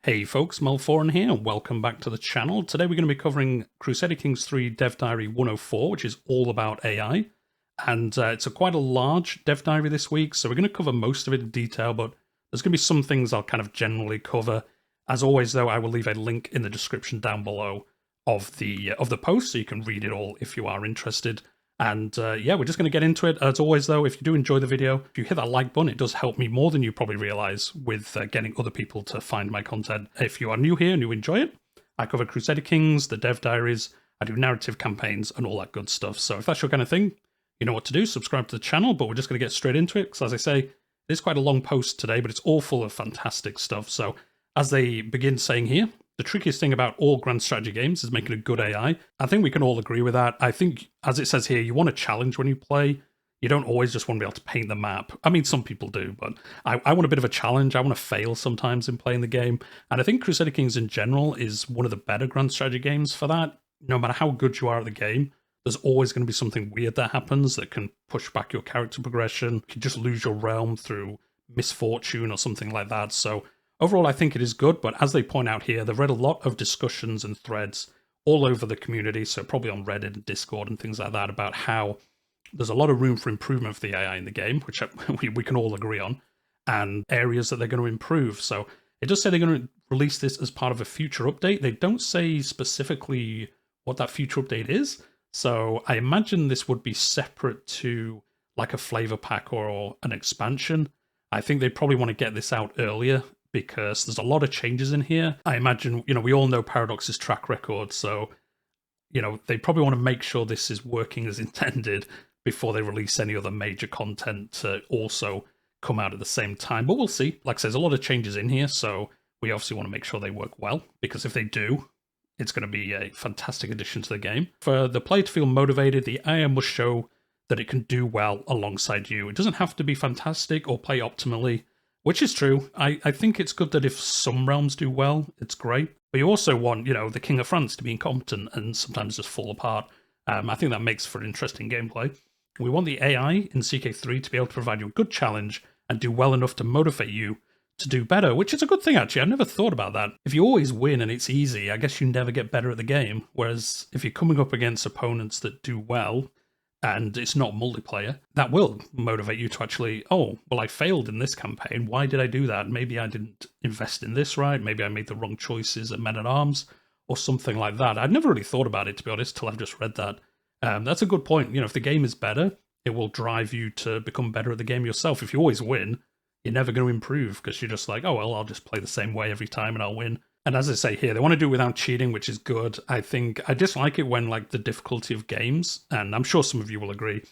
Hey folks, Malforian here, and welcome back to the channel. Today we're going to be covering Crusader Kings 3 Dev Diary 104, which is all about AI. And it's quite a large dev diary this week, so we're going to cover most of it in detail, but there's going to be some things I'll kind of generally cover. As always, though, I will leave a link in the description down below of the post, so you can read it all if you are interested. And yeah, we're just going to get into it. As always, though, if you do enjoy the video, if you hit that like button, it does help me more than you probably realize with getting other people to find my content. If you are new here and you enjoy it, I cover Crusader Kings, the dev diaries, I do narrative campaigns and all that good stuff. So if that's your kind of thing, you know what to do. Subscribe to the channel, but we're just going to get straight into it because, as I say, it's quite a long post today, but it's all full of fantastic stuff. So as they begin saying here, the trickiest thing about all grand strategy games is making a good AI. I think we can all agree with that. I think, as it says here, you want a challenge when you play. You don't always just want to be able to paint the map. I mean, some people do, but I want a bit of a challenge. I want to fail sometimes in playing the game. And I think Crusader Kings in general is one of the better grand strategy games for that. No matter how good you are at the game, there's always going to be something weird that happens that can push back your character progression. You can just lose your realm through misfortune or something like that. So overall, I think it is good, but as they point out here, they've read a lot of discussions and threads all over the community, so probably on Reddit and Discord and things like that, about how there's a lot of room for improvement for the AI in the game, which we can all agree on, and areas that they're going to improve. So it does say they're going to release this as part of a future update. They don't say specifically what that future update is, so I imagine this would be separate to like a flavor pack or an expansion. I think they probably want to get this out earlier because there's a lot of changes in here. I imagine, we all know Paradox's track record, so, they probably want to make sure this is working as intended before they release any other major content to also come out at the same time. But we'll see. Like I said, there's a lot of changes in here, so we obviously want to make sure they work well, because if they do, it's going to be a fantastic addition to the game. For the player to feel motivated, the AI must show that it can do well alongside you. It doesn't have to be fantastic or play optimally, which is true. I think it's good that if some realms do well, it's great. But you also want, the King of France to be incompetent and sometimes just fall apart. I think that makes for interesting gameplay. We want the AI in CK3 to be able to provide you a good challenge and do well enough to motivate you to do better, which is a good thing, actually. I've never thought about that. If you always win and it's easy, I guess you never get better at the game. Whereas if you're coming up against opponents that do well, and it's not multiplayer, that will motivate you to actually, oh, well, I failed in this campaign. Why did I do that? Maybe I didn't invest in this right. Maybe I made the wrong choices at Men-at-Arms or something like that. I'd never really thought about it, to be honest, till I've just read that. That's a good point. If the game is better, it will drive you to become better at the game yourself. If you always win, you're never going to improve because you're just like, oh, well, I'll just play the same way every time and I'll win. And as I say here, they want to do it without cheating, which is good. I dislike it when the difficulty of games, and I'm sure some of you will agree,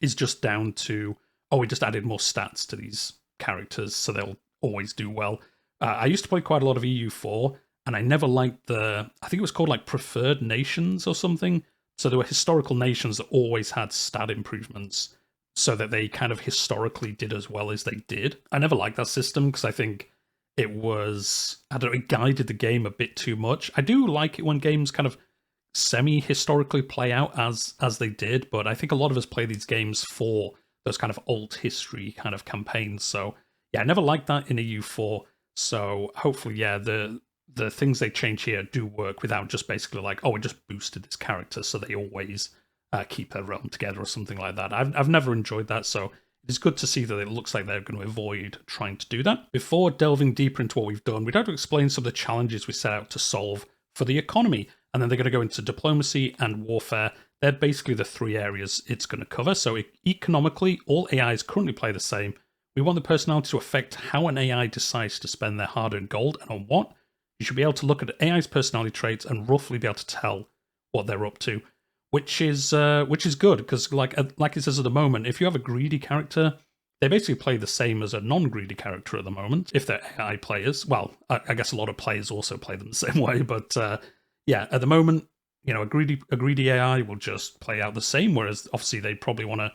is just down to, oh, we just added more stats to these characters, so they'll always do well. I used to play quite a lot of EU4, and I never liked I think it was called preferred nations or something. So there were historical nations that always had stat improvements so that they kind of historically did as well as they did. I never liked that system because I think it was, it guided the game a bit too much. I do like it when games kind of semi-historically play out as they did, but I think a lot of us play these games for those kind of alt history kind of campaigns. So yeah, I never liked that in EU4. So hopefully, yeah, the things they change here do work without just basically oh, it just boosted this character so they always keep their realm together or something like that. I've never enjoyed that, so it's good to see that it looks like they're going to avoid trying to do that. Before delving deeper into what we've done, we'd have to explain some of the challenges we set out to solve for the economy, and then they're going to go into diplomacy and warfare. They're basically the three areas it's going to cover. So economically, all AIs currently play the same. We want the personality to affect how an AI decides to spend their hard-earned gold and on what. You should be able to look at AI's personality traits and roughly be able to tell what they're up to, which is good because like it says at the moment, if you have a greedy character, they basically play the same as a non-greedy character at the moment. If they're AI players, well, I guess a lot of players also play them the same way, but yeah, at the moment, a greedy AI will just play out the same. Whereas obviously they probably want to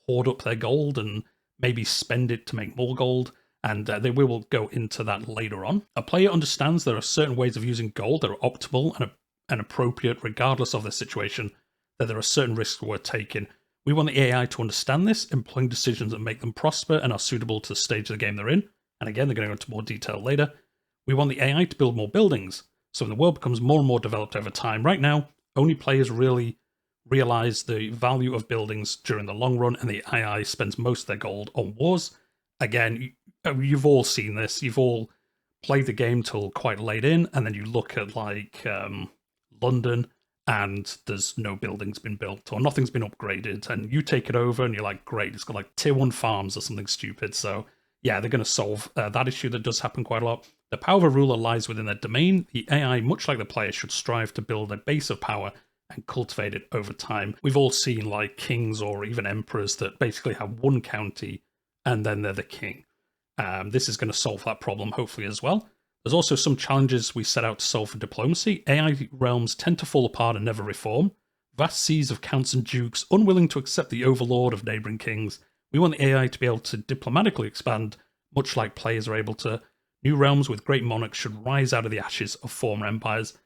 hoard up their gold and maybe spend it to make more gold. And we will go into that later on. A player understands there are certain ways of using gold that are optimal and appropriate regardless of their situation, that there are certain risks worth taking. We want the AI to understand this, employing decisions that make them prosper and are suitable to the stage of the game they're in. And again, they're going to go into more detail later. We want the AI to build more buildings, so the world becomes more and more developed over time. Right now, only players really realize the value of buildings during the long run, and the AI spends most of their gold on wars. Again, you've all seen this. You've all played the game till quite late in, and then you look at like London, and there's no buildings been built or nothing's been upgraded, and you take it over and you're like, great, it's got like tier 1 farms or something stupid. So yeah, they're going to solve that issue that does happen quite a lot. The power of a ruler lies within their domain. The AI, much like the player, should strive to build a base of power and cultivate it over time. We've all seen like kings or even emperors that basically have one county and then they're the king. This is going to solve that problem, hopefully, as well. There's also some challenges we set out to solve for diplomacy. AI realms tend to fall apart and never reform. Vast seas of counts and dukes, unwilling to accept the overlord of neighbouring kings. We want the AI to be able to diplomatically expand, much like players are able to. New realms with great monarchs should rise out of the ashes of former empires.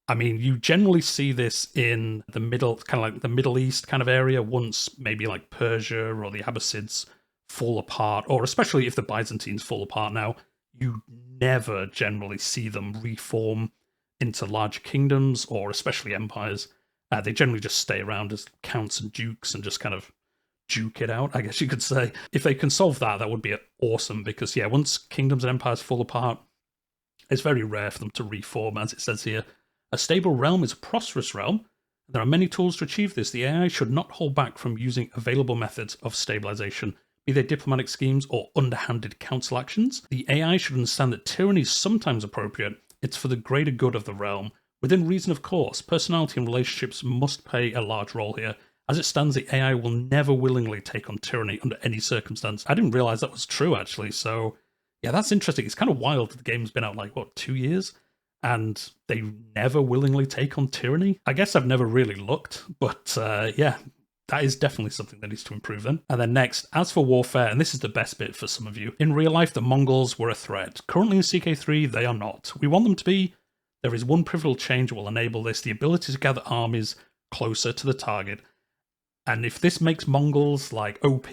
I mean, you generally see this in the middle, kind of like the Middle East kind of area, once maybe like Persia or the Abbasids fall apart, or especially if the Byzantines fall apart now, you never generally see them reform into larger kingdoms or especially empires. They generally just stay around as counts and dukes and just kind of duke it out, I guess you could say. If they can solve that, that would be awesome, because yeah, once kingdoms and empires fall apart, it's very rare for them to reform, as it says here. A stable realm is a prosperous realm. There are many tools to achieve this. The AI should not hold back from using available methods of stabilization, be they diplomatic schemes or underhanded council actions. The AI should understand that tyranny is sometimes appropriate. It's for the greater good of the realm. Within reason, of course, personality and relationships must play a large role here. As it stands, the AI will never willingly take on tyranny under any circumstance. I didn't realize that was true, actually, so yeah, that's interesting. It's kind of wild that the game's been out like, what, 2 years? And they never willingly take on tyranny? I guess I've never really looked, but yeah, that is definitely something that needs to improve then. And then next, as for warfare, and this is the best bit for some of you, in real life, the Mongols were a threat. Currently in CK3, they are not. We want them to be. There is one pivotal change that will enable this, the ability to gather armies closer to the target. And if this makes Mongols like OP,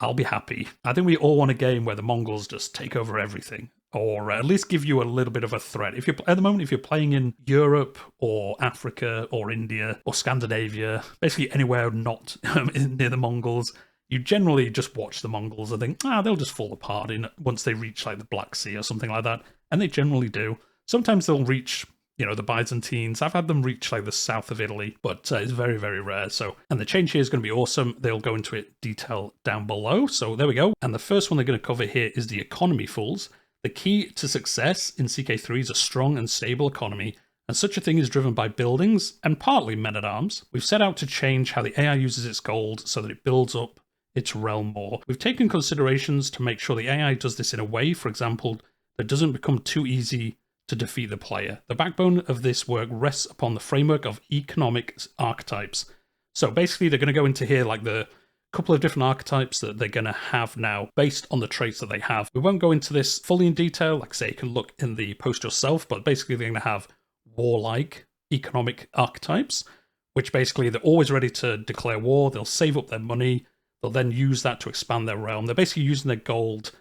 I'll be happy. I think we all want a game where the Mongols just take over everything, or at least give you a little bit of a threat. If you're at the moment, if you're playing in Europe or Africa or India or Scandinavia, basically anywhere not near the Mongols, you generally just watch the Mongols and think, they'll just fall apart once they reach like the Black Sea or something like that, and they generally do. Sometimes they'll reach, the Byzantines. I've had them reach like the south of Italy, but it's very, very rare. So, and the change here is going to be awesome. They'll go into it detail down below. So there we go. And the first one they're going to cover here is the economy fools. The key to success in CK3 is a strong and stable economy, and such a thing is driven by buildings and partly men-at-arms. We've set out to change how the AI uses its gold so that it builds up its realm more. We've taken considerations to make sure the AI does this in a way, for example, that doesn't become too easy to defeat the player. The backbone of this work rests upon the framework of economic archetypes. So basically they're going to go into here like the couple of different archetypes that they're going to have now based on the traits that they have. We won't go into this fully in detail. Like I say, you can look in the post yourself, but basically they're going to have warlike economic archetypes, which basically they're always ready to declare war. They'll save up their money. They'll then use that to expand their realm. They're basically using their gold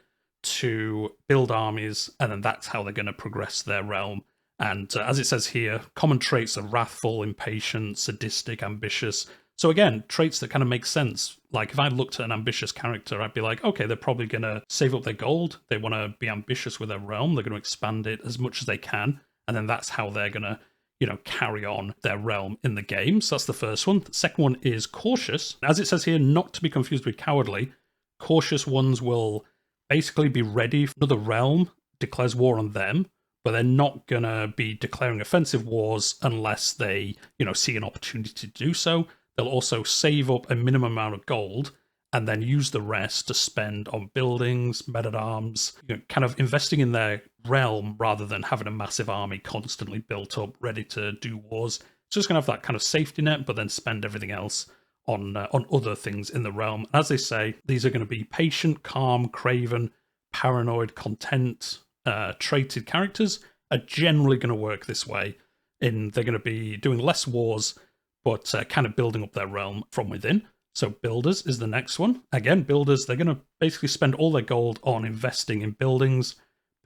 to build armies, and then that's how they're going to progress their realm. And as it says here, common traits are wrathful, impatient, sadistic, ambitious. So again, traits that kind of make sense. Like if I looked at an ambitious character, I'd be like, okay, they're probably going to save up their gold. They want to be ambitious with their realm. They're going to expand it as much as they can. And then that's how they're going to, carry on their realm in the game. So that's the first one. The second one is cautious. As it says here, not to be confused with cowardly. Cautious ones will basically be ready for another realm declares war on them, but they're not going to be declaring offensive wars unless they, see an opportunity to do so. They'll also save up a minimum amount of gold and then use the rest to spend on buildings, men-at-arms, kind of investing in their realm rather than having a massive army constantly built up, ready to do wars. It's just going to have that kind of safety net, but then spend everything else on other things in the realm. As they say, these are going to be patient, calm, craven, paranoid, content, traded characters are generally going to work this way. They're going to be doing less wars, but kind of building up their realm from within. So builders is the next one. Again, builders, they're going to basically spend all their gold on investing in buildings,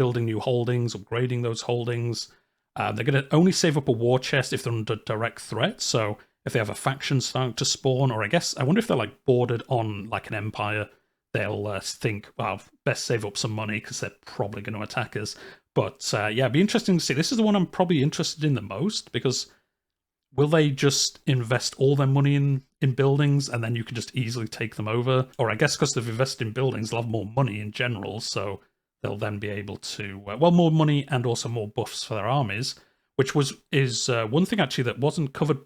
building new holdings, upgrading those holdings. They're going to only save up a war chest if they're under direct threat. So if they have a faction starting to spawn, or I wonder if they're like bordered on like an empire, they'll think, well, best save up some money because they're probably going to attack us. But yeah, it'd be interesting to see. This is the one I'm probably interested in the most, because will they just invest all their money in buildings and then you can just easily take them over? Or I guess because they've invested in buildings, they'll have more money in general, so they'll then be able to, well, more money and also more buffs for their armies, which is one thing actually that wasn't covered,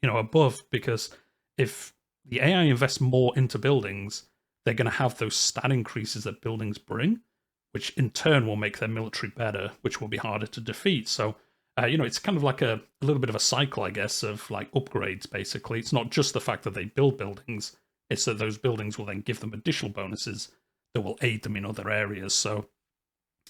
above, because if the AI invests more into buildings, they're going to have those stat increases that buildings bring, which in turn will make their military better, which will be harder to defeat. So, it's kind of like a little bit of a cycle, I guess, of like upgrades, basically. It's not just the fact that they build buildings, it's that those buildings will then give them additional bonuses that will aid them in other areas. So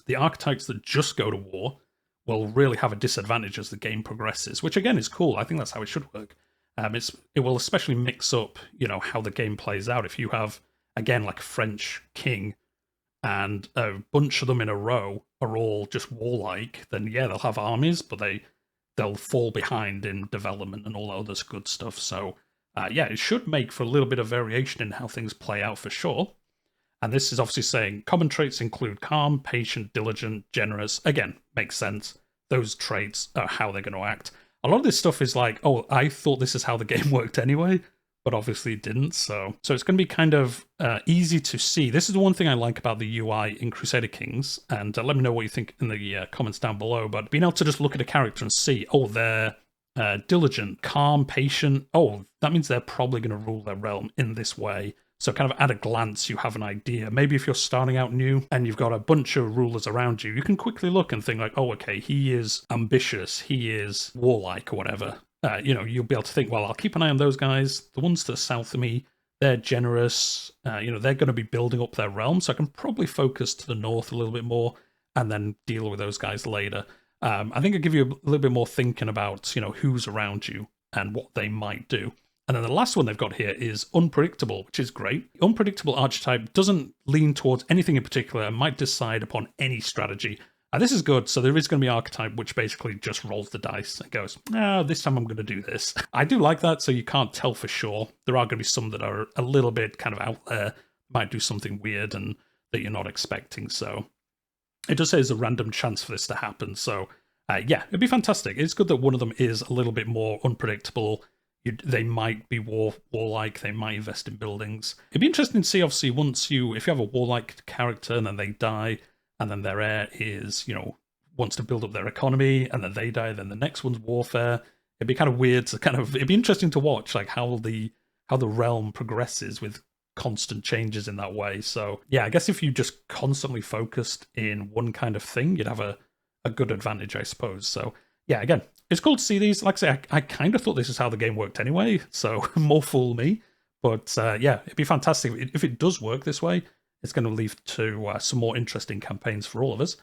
the archetypes that just go to war will really have a disadvantage as the game progresses, which again is cool. I think that's how it should work. It will especially mix up, how the game plays out. If you have, again, like a French king and a bunch of them in a row are all just warlike, then yeah, they'll have armies, but they'll fall behind in development and all that other good stuff. So yeah, it should make for a little bit of variation in how things play out for sure. And this is obviously saying common traits include calm, patient, diligent, generous. Again, makes sense. Those traits are how they're going to act. A lot of this stuff is like, oh, I thought this is how the game worked anyway, but obviously it didn't. So it's going to be kind of easy to see. This is the one thing I like about the UI in Crusader Kings, and let me know what you think in the comments down below. But being able to just look at a character and see, oh, they're diligent, calm, patient. Oh, that means they're probably going to rule their realm in this way. So kind of at a glance, you have an idea. Maybe if you're starting out new and you've got a bunch of rulers around you, you can quickly look and think like, oh, okay, he is ambitious, he is warlike or whatever. You'll be able to think, well, I'll keep an eye on those guys. The ones to the south of me, they're generous. They're going to be building up their realm, so I can probably focus to the north a little bit more and then deal with those guys later. I think it'll give you a little bit more thinking about, who's around you and what they might do. And then the last one they've got here is unpredictable, which is great. Unpredictable archetype doesn't lean towards anything in particular and might decide upon any strategy. This is good. So there is going to be archetype which basically just rolls the dice and goes, this time I'm going to do this. I do like that, so you can't tell for sure. There are going to be some that are a little bit kind of out there, might do something weird and that you're not expecting. So it does say there's a random chance for this to happen. So yeah, it'd be fantastic. It's good that one of them is a little bit more unpredictable. They might be warlike, they might invest in buildings. It'd be interesting to see, obviously, if you have a warlike character and then they die, and then their heir is, wants to build up their economy, and then they die, then the next one's warfare. It'd be kind of weird to it'd be interesting to watch, like how the realm progresses with constant changes in that way. So yeah, I guess if you just constantly focused in one kind of thing, you'd have a good advantage, I suppose. So yeah, again, it's cool to see these. Like I say, I kind of thought this is how the game worked anyway, so more fool me. But yeah, it'd be fantastic. If it does work this way, it's going to lead to some more interesting campaigns for all of us.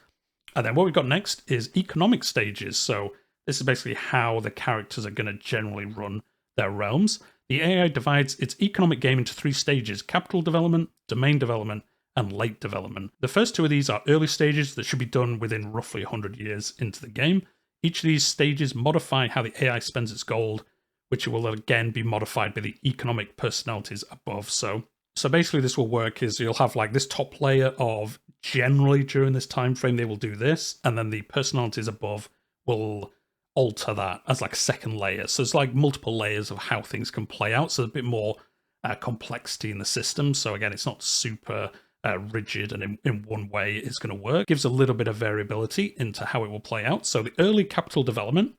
And then what we've got next is economic stages. So this is basically how the characters are going to generally run their realms. The AI divides its economic game into 3 stages: capital development, domain development, and late development. The first 2 of these are early stages that should be done within roughly 100 years into the game. Each of these stages modify how the AI spends its gold, which will again be modified by the economic personalities above. So basically this will work is you'll have like this top layer of generally during this time frame they will do this, and then the personalities above will alter that as like a second layer. So it's like multiple layers of how things can play out. So a bit more complexity in the system. So again, it's not super rigid and in one way it's going to work. It gives a little bit of variability into how it will play out. So the early capital development,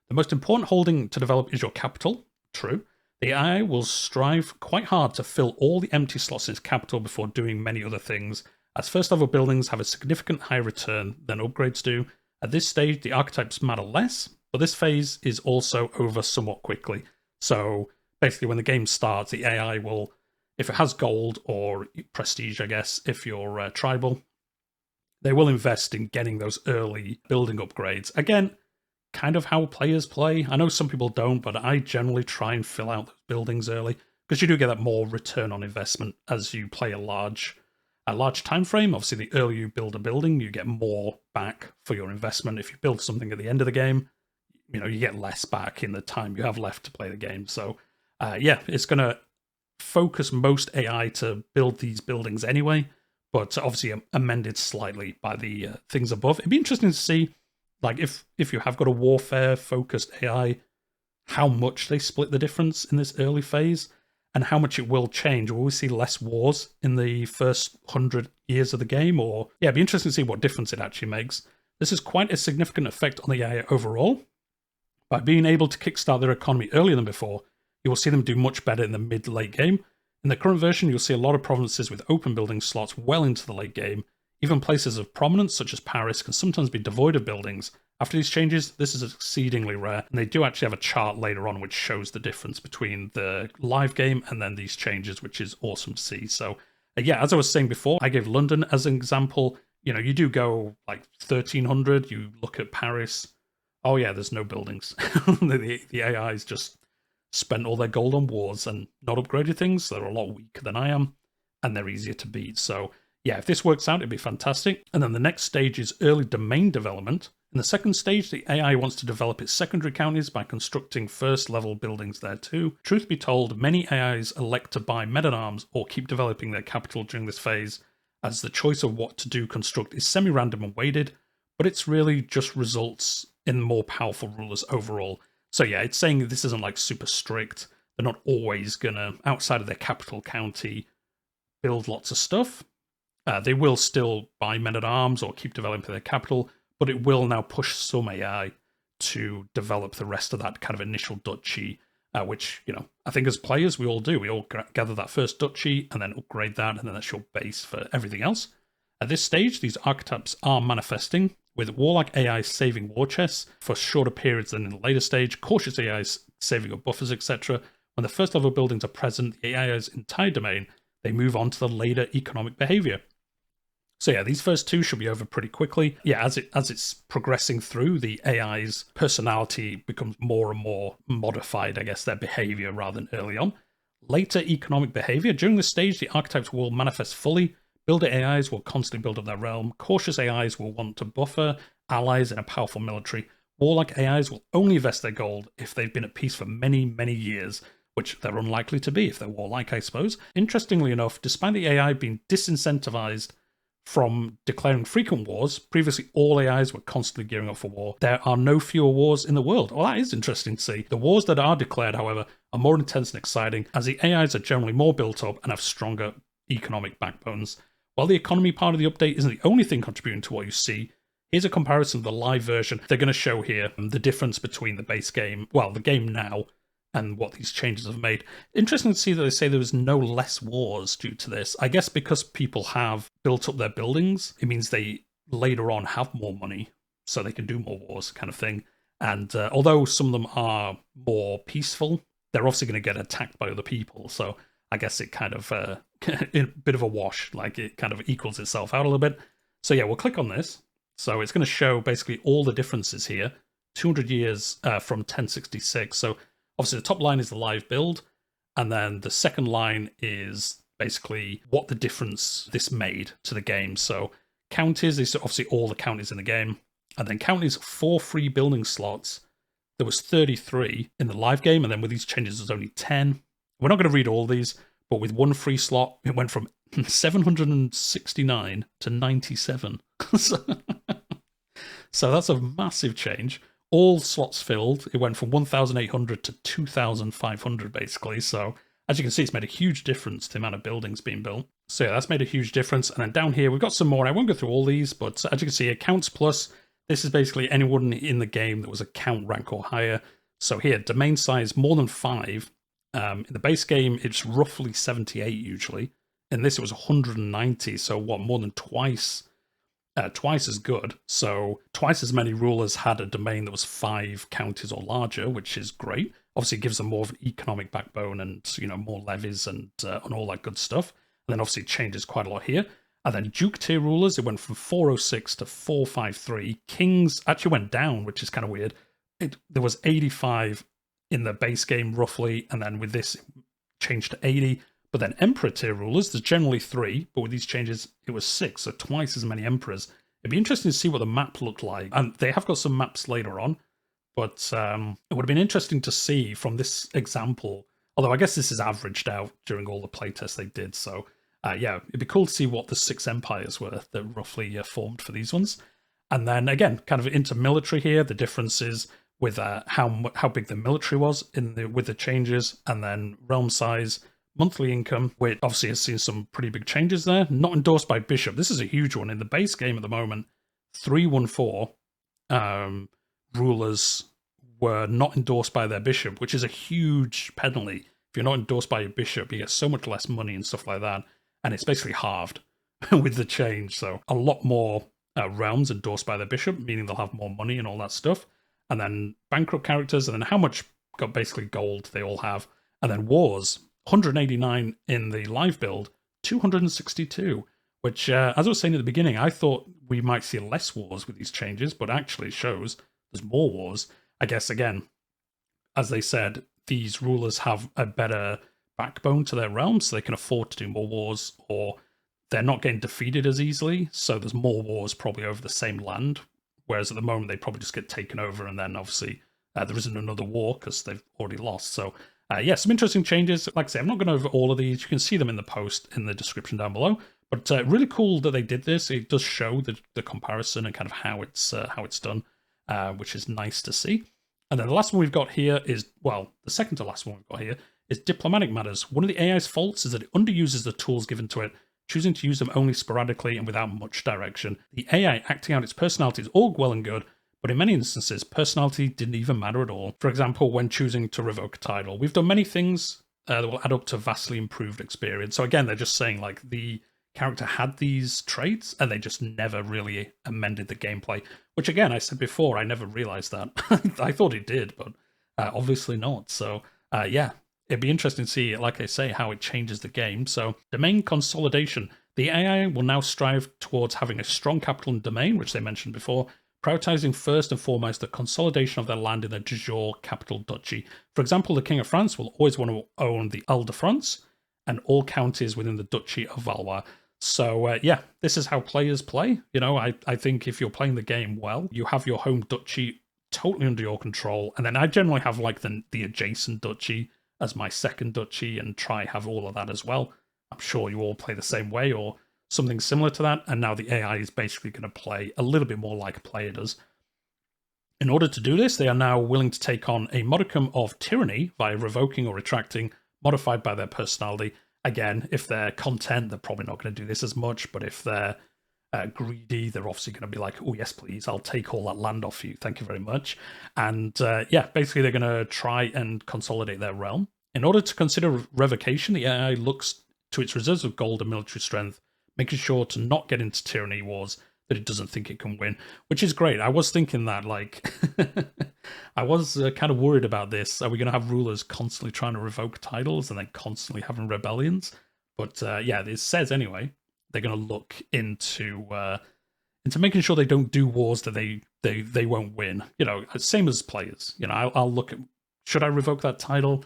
the most important holding to develop is your capital. True. The AI will strive quite hard to fill all the empty slots in its capital before doing many other things, as first level buildings have a significant higher return than upgrades do. At this stage, the archetypes matter less, but this phase is also over somewhat quickly. So basically when the game starts, the AI will, if it has gold or prestige, I guess, if you're tribal, they will invest in getting those early building upgrades. Again, kind of how players play. I know some people don't, but I generally try and fill out those buildings early because you do get that more return on investment as you play a large a large time frame. Obviously, the earlier you build a building, you get more back for your investment. If you build something at the end of the game, you get less back in the time you have left to play the game. So, yeah, it's going to focus most AI to build these buildings anyway, but obviously amended slightly by the things above. It'd be interesting to see, like, if you have got a warfare-focused AI, how much they split the difference in this early phase, and how much it will change. Will we see less wars in the first 100 years of the game? Or, yeah, it'd be interesting to see what difference it actually makes. This is quite a significant effect on the AI overall. By being able to kickstart their economy earlier than before, you will see them do much better in the mid-late game. In the current version, you'll see a lot of provinces with open building slots well into the late game. Even places of prominence, such as Paris, can sometimes be devoid of buildings. After these changes, this is exceedingly rare, and they do actually have a chart later on which shows the difference between the live game and then these changes, which is awesome to see. So, yeah, as I was saying before, I gave London as an example. You do go like 1300, you look at Paris. Oh yeah, there's no buildings. the AI's just spent all their gold on wars and not upgraded things. They're a lot weaker than I am, and they're easier to beat. So yeah, if this works out, it'd be fantastic. And then the next stage is early domain development. In the second stage, the AI wants to develop its secondary counties by constructing first-level buildings there too. Truth be told, many AIs elect to buy men-at-arms or keep developing their capital during this phase, as the choice of what to do construct is semi-random and weighted, but it's really just results in more powerful rulers overall. So yeah, it's saying this isn't like super strict. They're not always gonna, outside of their capital county, build lots of stuff. They will still buy men-at-arms or keep developing their capital, but it will now push some AI to develop the rest of that kind of initial duchy, which, I think as players we all do. We all gather that first duchy and then upgrade that, and then that's your base for everything else. At this stage, these archetypes are manifesting, with warlike AI saving war chests for shorter periods than in the later stage, cautious AIs saving up buffers, etc. When the first level buildings are present, the AI's entire domain, they move on to the later economic behavior. So yeah, these first two should be over pretty quickly. Yeah, as it's progressing through, the AI's personality becomes more and more modified, I guess, their behavior rather than early on. Later economic behavior, during this stage, the archetypes will manifest fully. Builder AIs will constantly build up their realm. Cautious AIs will want to buffer allies in a powerful military. Warlike AIs will only invest their gold if they've been at peace for many, many years, which they're unlikely to be if they're warlike, I suppose. Interestingly enough, despite the AI being disincentivized from declaring frequent wars, previously all AIs were constantly gearing up for war. There are no fewer wars in the world. Well, that is interesting to see. The wars that are declared, however, are more intense and exciting, as the AIs are generally more built up and have stronger economic backbones. While the economy part of the update isn't the only thing contributing to what you see, here's a comparison of the live version. They're going to show here the difference between the base game, well, the game now, and what these changes have made. Interesting to see that they say there was no less wars due to this. I guess because people have built up their buildings, it means they later on have more money, so they can do more wars kind of thing. And although some of them are more peaceful, they're obviously going to get attacked by other people, so I guess it kind of a bit of a wash, like it kind of equals itself out a little bit. So yeah, we'll click on this. So it's going to show basically all the differences here. 200 years from 1066. So obviously the top line is the live build, and then the second line is basically what the difference this made to the game. So counties is obviously all the counties in the game, and then counties 4 free building slots. There was 33 in the live game, and then with these changes there's only 10. We're not going to read all these, but with one free slot, it went from 769 to 97. So that's a massive change. All slots filled. It went from 1,800 to 2,500, basically. So as you can see, it's made a huge difference to the amount of buildings being built. So yeah, that's made a huge difference. And then down here, we've got some more. I won't go through all these, but as you can see, accounts plus, this is basically anyone in the game that was account rank or higher. So here, domain size more than 5. In the base game, it's roughly 78 usually. In this, it was 190, so what, more than twice as good. So twice as many rulers had a domain that was 5 counties or larger, which is great. Obviously, it gives them more of an economic backbone and, more levies and all that good stuff. And then obviously it changes quite a lot here. And then Duke tier rulers, it went from 406 to 453. Kings actually went down, which is kind of weird. There was 85 in the base game roughly, and then with this it changed to 80, But then emperor tier rulers, there's generally 3, but with these changes, it was 6, so twice as many emperors. It'd be interesting to see what the map looked like. And they have got some maps later on, but it would have been interesting to see from this example, although I guess this is averaged out during all the playtests they did. So yeah, it'd be cool to see what the 6 empires were that roughly formed for these ones. And then again, kind of into military here, the differences with how big the military was with the changes, and then realm size, monthly income, which obviously has seen some pretty big changes there. Not endorsed by bishop. This is a huge one in the base game at the moment. 314 rulers were not endorsed by their bishop, which is a huge penalty. If you're not endorsed by your bishop, you get so much less money and stuff like that, and it's basically halved with the change. So a lot more realms endorsed by their bishop, meaning they'll have more money and all that stuff. And then bankrupt characters, and then how much got basically gold they all have. And then wars, 189 in the live build, 262, which, as I was saying at the beginning, I thought we might see less wars with these changes, but actually shows there's more wars. I guess, again, as they said, these rulers have a better backbone to their realm, so they can afford to do more wars, or they're not getting defeated as easily, so there's more wars probably over the same land, whereas at the moment they probably just get taken over, and then obviously there isn't another war because they've already lost. So yeah, some interesting changes. Like I say, I'm not going over all of these. You can see them in the post in the description down below. But really cool that they did this. It does show the comparison and kind of how it's done, which is nice to see. And then the last one we've got here is, well, the second to last one we've got here is diplomatic matters. One of the AI's faults is that it underuses the tools given to it, choosing to use them only sporadically and without much direction. The AI acting out its personality is all well and good, but in many instances, personality didn't even matter at all. For example, when choosing to revoke a title. We've done many things that will add up to vastly improved experience. So again, they're just saying like the character had these traits and they just never really amended the gameplay. Which again, I said before, I never realized that. I thought it did, but obviously not. So yeah, it'd be interesting to see, like I say, how it changes the game. So domain consolidation. The AI will now strive towards having a strong capital and domain, which they mentioned before, prioritizing first and foremost the consolidation of their land in the de jure capital duchy. For example, the King of France will always want to own the Ile de France and all counties within the Duchy of Valois. So yeah, this is how players play. You know, I think if you're playing the game well, you have your home duchy totally under your control, and then I generally have like the adjacent duchy as my second duchy and try have all of that as well. I'm sure you all play the same way or something similar to that, and now the AI is basically going to play a little bit more like a player does. In order to do this, they are now willing to take on a modicum of tyranny via revoking or retracting, modified by their personality. Again, if they're content, they're probably not going to do this as much, but if they're greedy, they're obviously going to be like, oh yes please, I'll take all that land off you, thank you very much. And yeah, basically they're going to try and consolidate their realm. In order to consider revocation, the AI looks to its reserves of gold and military strength, making sure to not get into tyranny wars that it doesn't think it can win, which is great. I was thinking that, like, I was kind of worried about this. Are we going to have rulers constantly trying to revoke titles and then constantly having rebellions? But yeah, it says anyway, they're going to look into making sure they don't do wars that they won't win. You know, same as players. You know, I'll look at, should I revoke that title?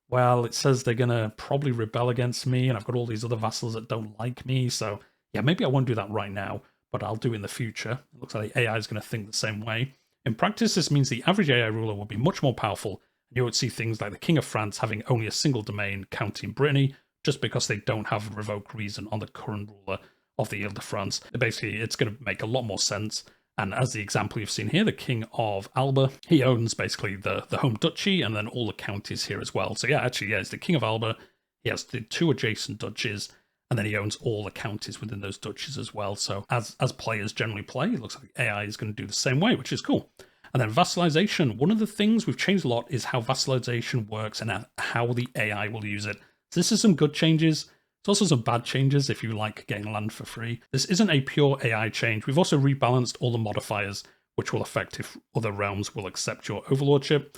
Well, it says they're going to probably rebel against me, and I've got all these other vassals that don't like me, so yeah, maybe I won't do that right now, but I'll do in the future. It looks like the AI is going to think the same way. In practice, this means the average AI ruler will be much more powerful, and you would see things like the King of France having only a single domain, county in Brittany, just because they don't have a revoke reason on the current ruler of the Ile de France. Basically, it's going to make a lot more sense. And as the example you've seen here, the King of Alba, he owns basically the home duchy and then all the counties here as well. So yeah, actually, yeah, it's the King of Alba. He has the 2 adjacent duchies, and then he owns all the counties within those duchies as well. So as players generally play, it looks like the AI is going to do the same way, which is cool. And then vassalization. One of the things we've changed a lot is how vassalization works and how the AI will use it. So this is some good changes. It's also some bad changes if you like getting land for free. This isn't a pure AI change. We've also rebalanced all the modifiers, which will affect if other realms will accept your overlordship,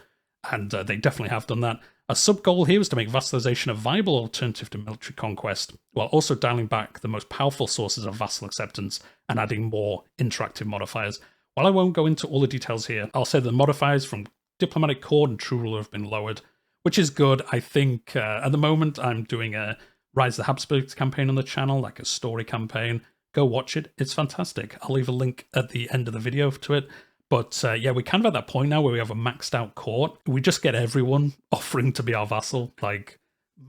and they definitely have done that. A sub-goal here is to make vassalization a viable alternative to military conquest, while also dialing back the most powerful sources of vassal acceptance and adding more interactive modifiers. While I won't go into all the details here, I'll say the modifiers from Diplomatic Court and True Ruler have been lowered, which is good. I think at the moment I'm doing a Rise of the Habsburgs campaign on the channel, like a story campaign. Go watch it. It's fantastic. I'll leave a link at the end of the video to it. But yeah, we're kind of at that point now where we have a maxed out court. We just get everyone offering to be our vassal, like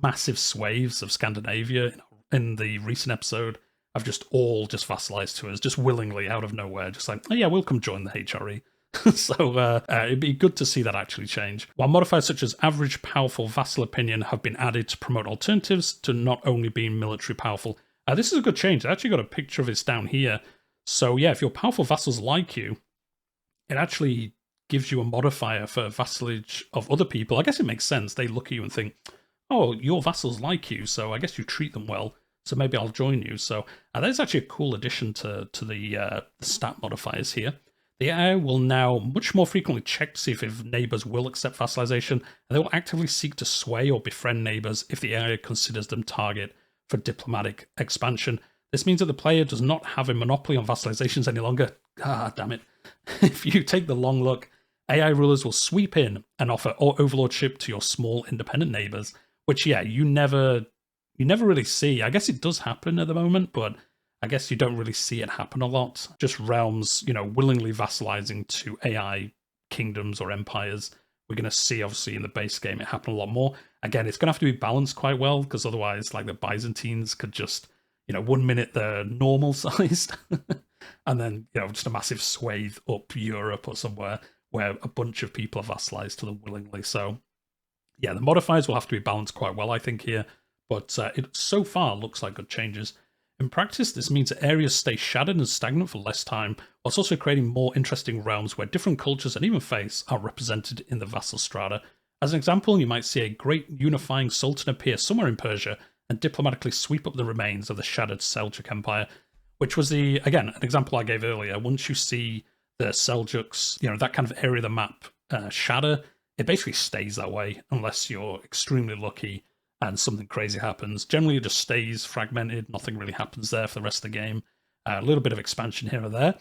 massive swathes of Scandinavia in the recent episode have just all just vassalized to us, just willingly out of nowhere, just like, oh yeah, we'll come join the HRE. So it'd be good to see that actually change. While modifiers such as average powerful vassal opinion have been added to promote alternatives to not only being military powerful, this is a good change. I actually got a picture of this down here. So yeah, if your powerful vassals like you, it actually gives you a modifier for vassalage of other people. I guess it makes sense. They look at you and think, oh, your vassals like you, so I guess you treat them well, so maybe I'll join you. So that is actually a cool addition to the stat modifiers here. The AI will now much more frequently check to see if neighbours will accept vassalization, and they will actively seek to sway or befriend neighbours if the AI considers them target for diplomatic expansion. This means that the player does not have a monopoly on vassalizations any longer. Ah, damn it. If you take the long look, AI rulers will sweep in and offer overlordship to your small independent neighbours, which, yeah, you never really see. I guess it does happen at the moment, but I guess you don't really see it happen a lot. Just realms, willingly vassalizing to AI kingdoms or empires. We're going to see, obviously, in the base game, it happen a lot more. Again, it's going to have to be balanced quite well, because otherwise, like, the Byzantines could just, 1 minute they're normal sized, and then, just a massive swathe up Europe or somewhere where a bunch of people are vassalized to them willingly. So, yeah, the modifiers will have to be balanced quite well, I think, here. But it so far looks like good changes. In practice, this means that areas stay shadowed and stagnant for less time, whilst also creating more interesting realms where different cultures and even faiths are represented in the vassal strata. As an example, you might see a great unifying sultan appear somewhere in Persia and diplomatically sweep up the remains of the shattered Seljuk Empire, which was again, an example I gave earlier. Once you see the Seljuks, that kind of area of the map shatter, it basically stays that way unless you're extremely lucky and something crazy happens. Generally, it just stays fragmented. Nothing really happens there for the rest of the game. A little bit of expansion here or there.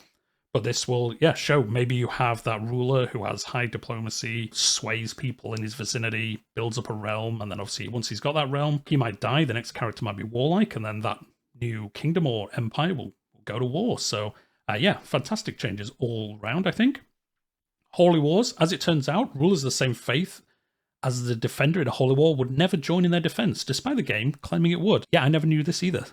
But this will, show maybe you have that ruler who has high diplomacy, sways people in his vicinity, builds up a realm, and then obviously once he's got that realm, he might die. The next character might be warlike, and then that new kingdom or empire will go to war. So, yeah, fantastic changes all round, I think. Holy Wars, as it turns out, rulers of the same faith as the defender in a holy war would never join in their defense, despite the game claiming it would. Yeah, I never knew this either.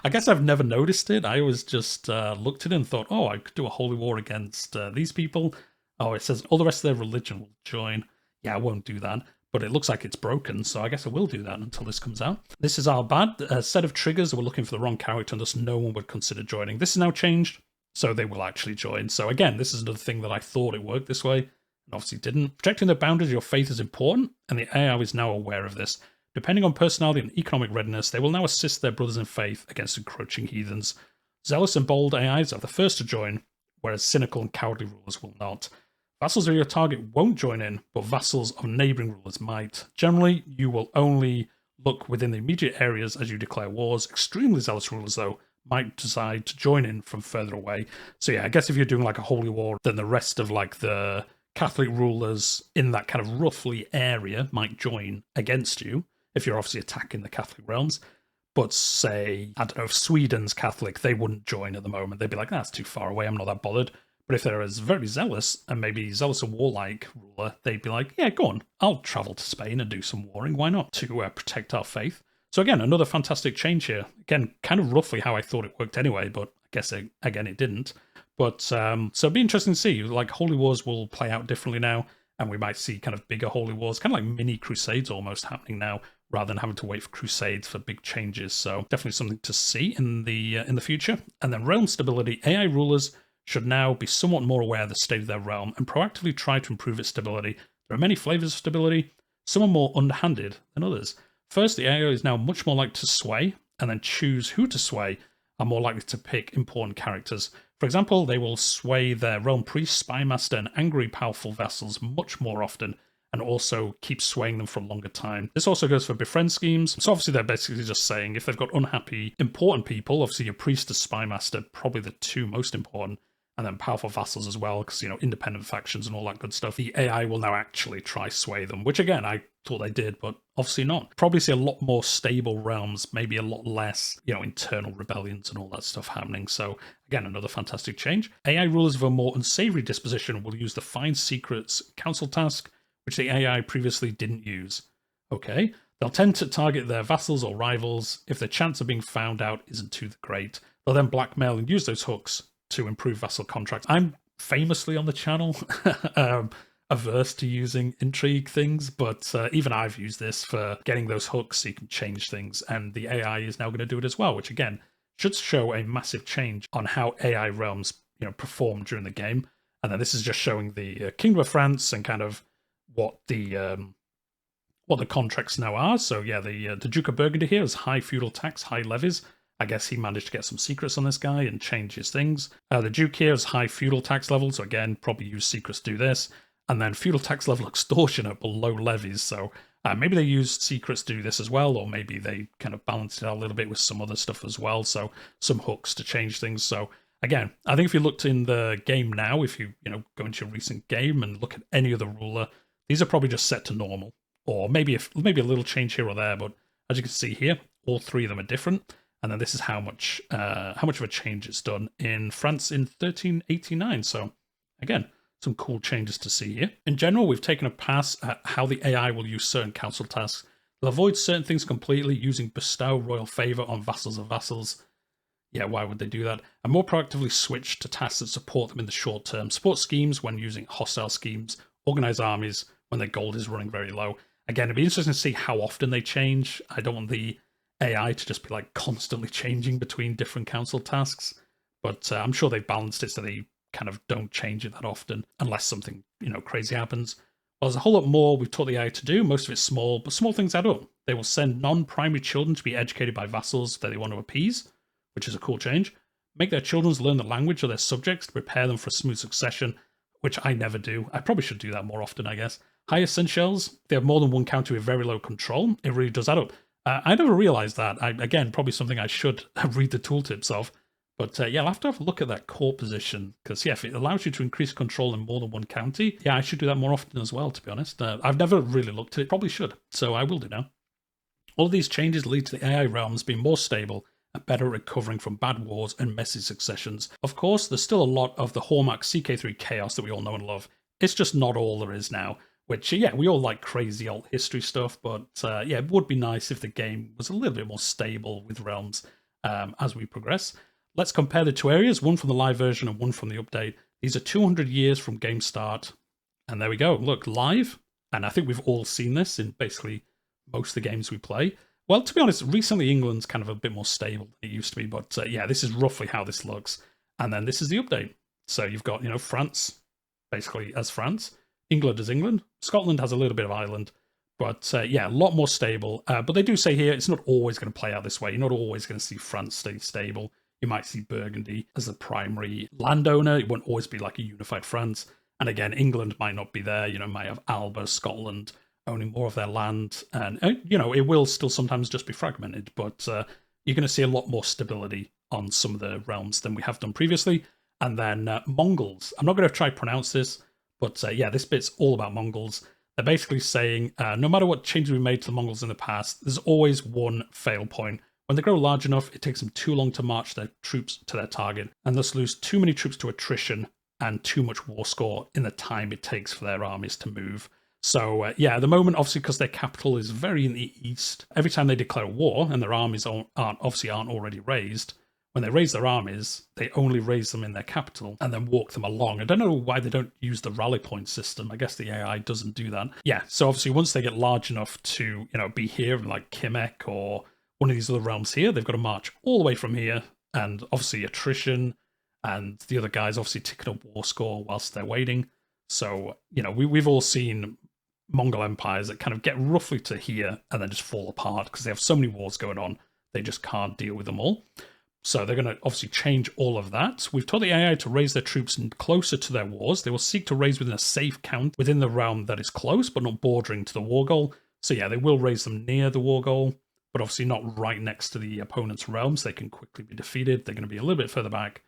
I guess I've never noticed it. I always just looked at it and thought, oh, I could do a holy war against these people. Oh, it says all the rest of their religion will join. Yeah, I won't do that. But it looks like it's broken, so I guess I will do that until this comes out. This is our bad set of triggers that were looking for the wrong character, and thus no one would consider joining. This is now changed, so they will actually join. So again, this is another thing that I thought it worked this way. Obviously didn't. Protecting the boundaries of your faith is important, and the AI is now aware of this. Depending on personality and economic readiness, they will now assist their brothers in faith against encroaching heathens. Zealous and bold AIs are the first to join, whereas cynical and cowardly rulers will not. Vassals of your target won't join in, but vassals of neighbouring rulers might. Generally, you will only look within the immediate areas as you declare wars. Extremely zealous rulers, though, might decide to join in from further away. So yeah, I guess if you're doing like a holy war, then the rest of like the Catholic rulers in that kind of roughly area might join against you if you're obviously attacking the Catholic realms. But say, I don't know, if Sweden's Catholic, they wouldn't join at the moment. They'd be like, that's too far away, I'm not that bothered. But if they're as very zealous, and maybe zealous and warlike ruler, they'd be like, yeah, go on, I'll travel to Spain and do some warring, why not, to protect our faith. So again, another fantastic change here. Again, kind of roughly how I thought it worked anyway, but I guess, again, it didn't. But, so it'd be interesting to see, like, Holy Wars will play out differently now, and we might see kind of bigger Holy Wars, kind of like mini Crusades almost happening now, rather than having to wait for Crusades for big changes. So definitely something to see in the future. And then realm stability. AI rulers should now be somewhat more aware of the state of their realm and proactively try to improve its stability. There are many flavors of stability. Some are more underhanded than others. First, the AI is now much more likely to sway, and then choose who to sway, are more likely to pick important characters. For example, they will sway their realm priest, spymaster, and angry powerful vassals much more often, and also keep swaying them for a longer time. This also goes for befriend schemes. So obviously they're basically just saying if they've got unhappy, important people, obviously your priest and spymaster, probably the two most important, and then powerful vassals as well, because, independent factions and all that good stuff. The AI will now actually try sway them, which again, I thought they did, but obviously not. Probably see a lot more stable realms, maybe a lot less, internal rebellions and all that stuff happening. So again, another fantastic change. AI rulers of a more unsavory disposition will use the Find Secrets council task, which the AI previously didn't use. Okay, they'll tend to target their vassals or rivals if their chance of being found out isn't too great. They'll then blackmail and use those hooks to improve vassal contracts. I'm famously on the channel averse to using intrigue things, but even I've used this for getting those hooks so you can change things, and the AI is now going to do it as well, which again should show a massive change on how AI realms perform during the game. And then this is just showing the Kingdom of France and kind of what the contracts now are. So yeah, the Duke of Burgundy here has high feudal tax, high levies. I guess he managed to get some secrets on this guy and change his things. The Duke here has high feudal tax level, so again, probably use secrets to do this. And then feudal tax level extortionate, but low levies, so maybe they used secrets to do this as well, or maybe they kind of balanced it out a little bit with some other stuff as well, so some hooks to change things. So again, I think if you looked in the game now, if you go into your recent game and look at any other ruler, these are probably just set to normal, or maybe a little change here or there. But as you can see here, all three of them are different. And then this is how much of a change it's done in France in 1389. So again, some cool changes to see here. In general, we've taken a pass at how the AI will use certain council tasks. They'll avoid certain things completely, using bestow royal favor on vassals of vassals. Yeah, why would they do that? And more proactively switch to tasks that support them in the short term. Support schemes when using hostile schemes. Organize armies when their gold is running very low. Again, it'd be interesting to see how often they change. I don't want the AI to just be like constantly changing between different council tasks, but I'm sure they've balanced it so they kind of don't change it that often unless something crazy happens. Well, there's a whole lot more we've taught the AI to do. Most of it's small, but small things add up. They will send non-primary children to be educated by vassals that they want to appease, which is a cool change. Make their children learn the language of their subjects to prepare them for a smooth succession, which I never do. I probably should do that more often, I guess. Higher shells, they have more than one county with very low control. It really does add up. I never realized that. Again, probably something I should read the tooltips of. But yeah, I'll have to have a look at that court position. Because yeah, if it allows you to increase control in more than one county, yeah, I should do that more often as well, to be honest. I've never really looked at it. Probably should. So I will do now. All of these changes lead to the AI realms being more stable and better at recovering from bad wars and messy successions. Of course, there's still a lot of the hallmark CK3 chaos that we all know and love. It's just not all there is now. Which, yeah, we all like crazy alt history stuff, but yeah, it would be nice if the game was a little bit more stable with realms as we progress. Let's compare the two areas, one from the live version and one from the update. These are 200 years from game start, and there we go. Look, live, and I think we've all seen this in basically most of the games we play. Well, to be honest, recently England's kind of a bit more stable than it used to be, but yeah, this is roughly how this looks. And then this is the update. So you've got, France, basically as France. England is England. Scotland has a little bit of Ireland. But yeah, a lot more stable. But they do say here it's not always going to play out this way. You're not always going to see France stay stable. You might see Burgundy as the primary landowner. It won't always be like a unified France. And again, England might not be there. Might have Alba, Scotland owning more of their land. And, it will still sometimes just be fragmented. But you're going to see a lot more stability on some of the realms than we have done previously. And then Mongols. I'm not going to try to pronounce this. But yeah, this bit's all about Mongols. They're basically saying, no matter what changes we made to the Mongols in the past, there's always one fail point. When they grow large enough, it takes them too long to march their troops to their target, and thus lose too many troops to attrition and too much war score in the time it takes for their armies to move. So yeah, at the moment, obviously, because their capital is very in the east, every time they declare war and their armies aren't already raised, when they raise their armies, they only raise them in their capital and then walk them along. I don't know why they don't use the rally point system. I guess the AI doesn't do that. Yeah, so obviously once they get large enough to, be here in like Kimek or one of these other realms here, they've got to march all the way from here. And obviously attrition and the other guys obviously ticking up war score whilst they're waiting. So, we've all seen Mongol empires that kind of get roughly to here and then just fall apart because they have so many wars going on. They just can't deal with them all. So they're going to obviously change all of that. We've told the AI to raise their troops closer to their wars. They will seek to raise within a safe count within the realm that is close, but not bordering to the war goal. So yeah, they will raise them near the war goal, but obviously not right next to the opponent's realm, so they can quickly be defeated. They're going to be a little bit further back,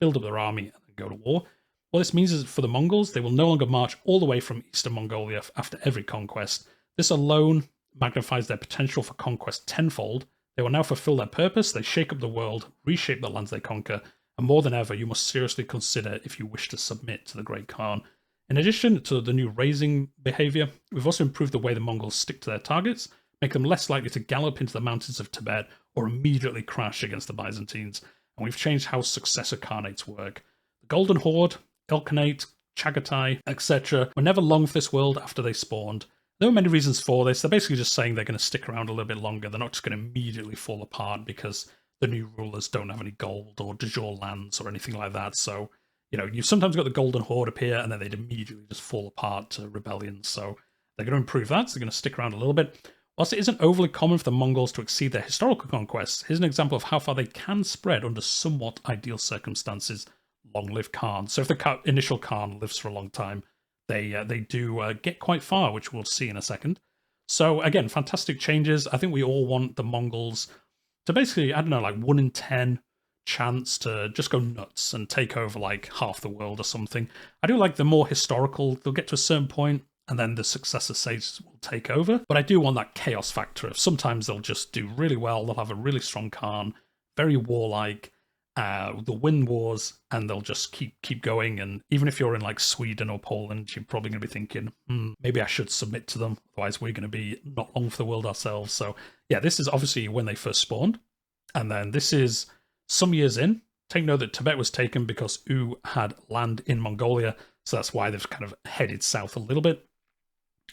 build up their army, and then go to war. What this means is for the Mongols, they will no longer march all the way from eastern Mongolia after every conquest. This alone magnifies their potential for conquest tenfold. They will now fulfill their purpose, they shake up the world, reshape the lands they conquer, and more than ever, you must seriously consider if you wish to submit to the Great Khan. In addition to the new raising behavior, we've also improved the way the Mongols stick to their targets, make them less likely to gallop into the mountains of Tibet or immediately crash against the Byzantines, and we've changed how successor Khanates work. The Golden Horde, Ilkhanate, Chagatai, etc. were never long for this world after they spawned. There were many reasons for this. They're basically just saying they're going to stick around a little bit longer. They're not just going to immediately fall apart because the new rulers don't have any gold or de jure lands or anything like that. So, you've sometimes got the Golden Horde appear and then they'd immediately just fall apart to rebellions. So they're going to improve that. So they're going to stick around a little bit. Whilst it isn't overly common for the Mongols to exceed their historical conquests, here's an example of how far they can spread under somewhat ideal circumstances. Long live Khan. So if the initial Khan lives for a long time, they do get quite far, which we'll see in a second. So again, fantastic changes. I think we all want the Mongols to basically, I don't know, like 1 in 10 chance to just go nuts and take over like half the world or something. I do like the more historical, they'll get to a certain point and then the successor sages will take over. But I do want that chaos factor of sometimes they'll just do really well, they'll have a really strong Khan, very warlike, they'll win wars and they'll just keep going. And even if you're in like Sweden or Poland, you're probably going to be thinking, maybe I should submit to them, otherwise we're going to be not long for the world ourselves. So yeah, this is obviously when they first spawned, and then this is some years in. Take note that Tibet was taken because U had land in Mongolia, so that's why they've kind of headed south a little bit.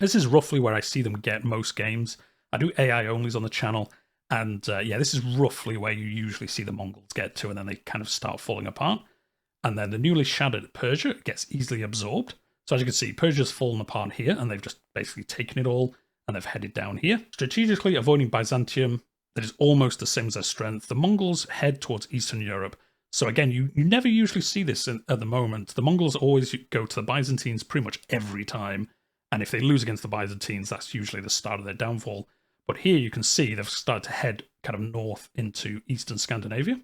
This is roughly where I see them get most games. I do AI onlys on the channel, and yeah, this is roughly where you usually see the Mongols get to, and then they kind of start falling apart. And then the newly shattered Persia gets easily absorbed. So as you can see, Persia's fallen apart here, and they've just basically taken it all, and they've headed down here. Strategically avoiding Byzantium, that is almost the same as their strength. The Mongols head towards Eastern Europe. So again, you never usually see this at the moment. The Mongols always go to the Byzantines pretty much every time. And if they lose against the Byzantines, that's usually the start of their downfall. But here you can see they've started to head kind of north into Eastern Scandinavia.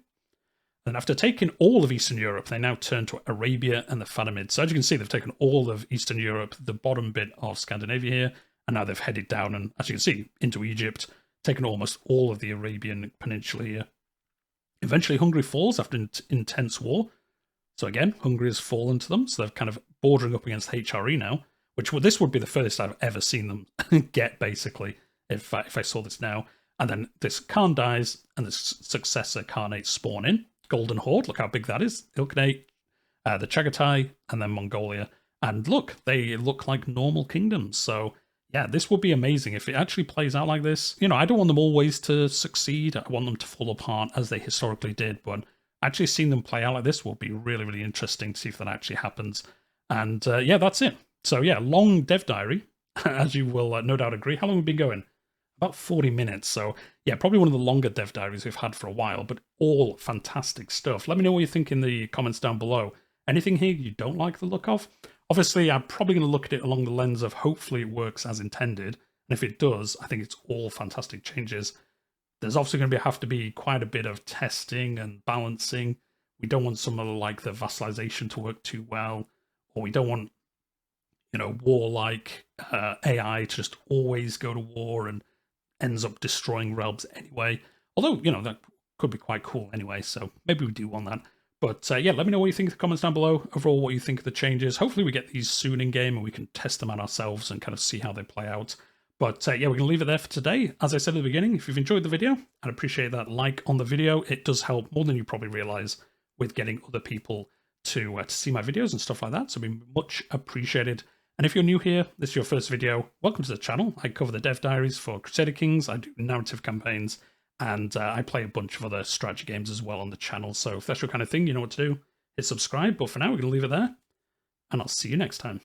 And after taking all of Eastern Europe, they now turn to Arabia and the Fatimids. So as you can see, they've taken all of Eastern Europe, the bottom bit of Scandinavia here, and now they've headed down and, as you can see, into Egypt, taken almost all of the Arabian Peninsula here. Eventually, Hungary falls after an intense war. So again, Hungary has fallen to them, so they're kind of bordering up against HRE now, which this would be the furthest I've ever seen them get, basically, if I saw this now. And then this Khan dies, and the successor Khanates spawn in. Golden Horde, look how big that is. Ilkhanate, the Chagatai, and then Mongolia. And look, they look like normal kingdoms, so yeah, this would be amazing if it actually plays out like this. I don't want them always to succeed. I want them to fall apart as they historically did, but actually seeing them play out like this will be really, really interesting to see if that actually happens. And yeah, that's it. So yeah, long dev diary, as you will no doubt agree. How long have we been going? About 40 minutes. So yeah, probably one of the longer dev diaries we've had for a while, but all fantastic stuff. Let me know what you think in the comments down below. Anything here you don't like the look of? Obviously, I'm probably going to look at it along the lens of hopefully it works as intended. And if it does, I think it's all fantastic changes. There's obviously going to have to be quite a bit of testing and balancing. We don't want something like the Vassalization to work too well, or we don't want, warlike AI to just always go to war and ends up destroying realms anyway. Although, that could be quite cool anyway, so maybe we do want that. But yeah, let me know what you think in the comments down below. Overall, what you think of the changes. Hopefully we get these soon in game and we can test them out ourselves and kind of see how they play out. But yeah, we're going to leave it there for today. As I said at the beginning, if you've enjoyed the video, I'd appreciate that like on the video. It does help more than you probably realize with getting other people to see my videos and stuff like that. So it'd be much appreciated. And if you're new here, this is your first video, welcome to the channel. I cover the dev diaries for Crusader Kings. I do narrative campaigns. And I play a bunch of other strategy games as well on the channel. So if that's your kind of thing, you know what to do. Hit subscribe. But for now, we're going to leave it there. And I'll see you next time.